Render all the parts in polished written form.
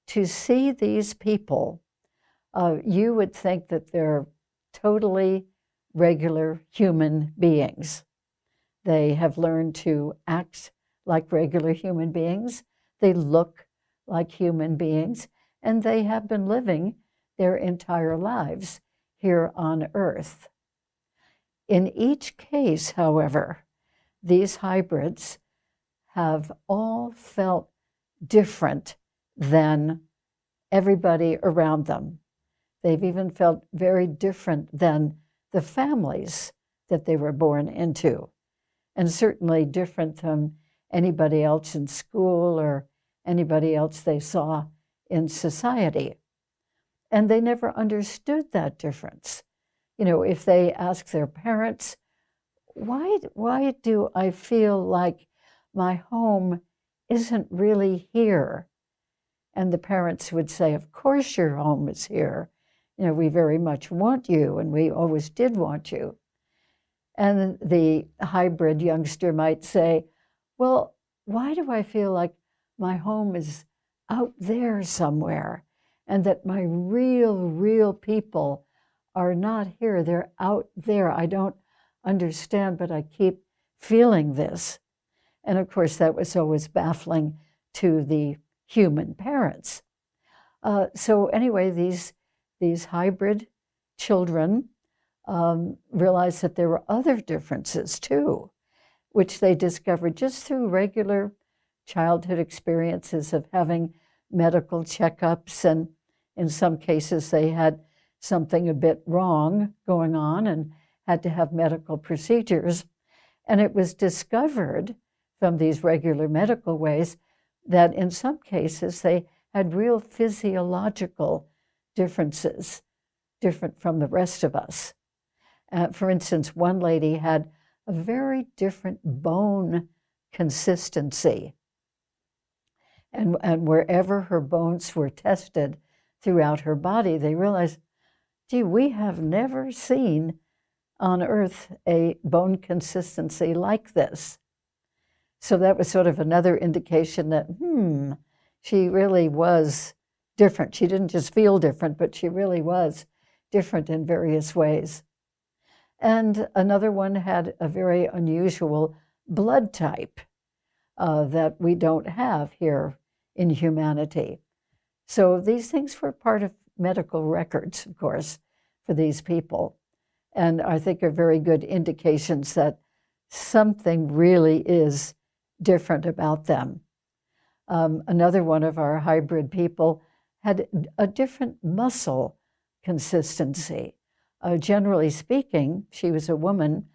to see these people, you would think that they're totally regular human beings. They have learned to act like regular human beings. They look like human beings, and they have been living their entire lives here on Earth. In each case, however, these hybrids have all felt different than everybody around them. They've even felt very different than the families that they were born into, and certainly different from anybody else in school or anybody else they saw in society. And they never understood that difference. You know, if they ask their parents, why do I feel like my home isn't really here? And the parents would say, of course your home is here. You know, we very much want you, and we always did want you. And the hybrid youngster might say, well, why do I feel like my home is out there somewhere, and that my real people are not here? They're out there. I don't understand, but I keep feeling this. And of course, that was always baffling to the human parents. So anyway, these hybrid children realized that there were other differences too, which they discovered just through regular childhood experiences of having medical checkups. And in some cases, they had something a bit wrong going on and had to have medical procedures. And it was discovered from these regular medical ways that in some cases they had real physiological differences, different from the rest of us. For instance, one lady had a very different bone consistency. And wherever her bones were tested throughout her body, they realized, gee, we have never seen on Earth a bone consistency like this. So that was sort of another indication that, she really was different. She didn't just feel different, but she really was different in various ways. And another one had a very unusual blood type that we don't have here in humanity. So these things were part of medical records, of course, for these people. And I think are very good indications that something really is different about them. Another one of our hybrid people had a different muscle consistency. Generally speaking, she was a woman.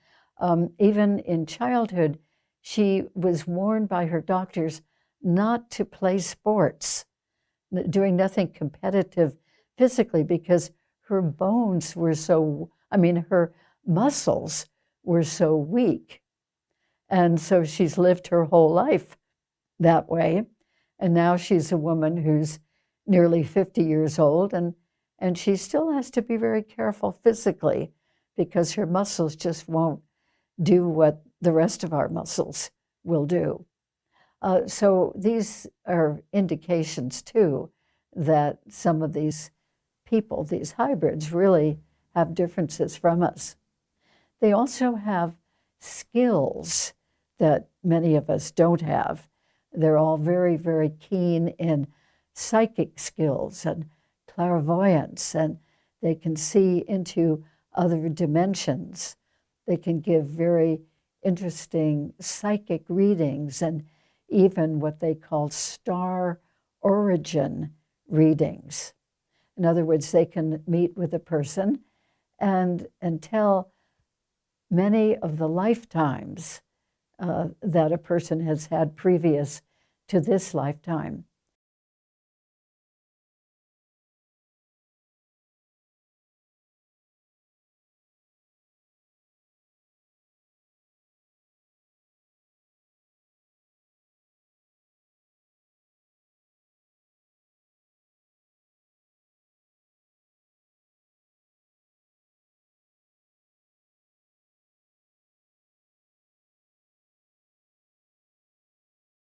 Even in childhood, she was warned by her doctors not to play sports, doing nothing competitive physically, because her bones were so, her muscles were so weak. And so she's lived her whole life that way. And now she's a woman who's nearly 50 years old, and she still has to be very careful physically because her muscles just won't do what the rest of our muscles will do. So these are indications too that some of these people, these hybrids, really have differences from us. They also have skills that many of us don't have. They're all very, very keen in psychic skills and clairvoyance, and they can see into other dimensions. They can give very interesting psychic readings and even what they call star origin readings. In other words, they can meet with a person and tell many of the lifetimes that a person has had previous to this lifetime.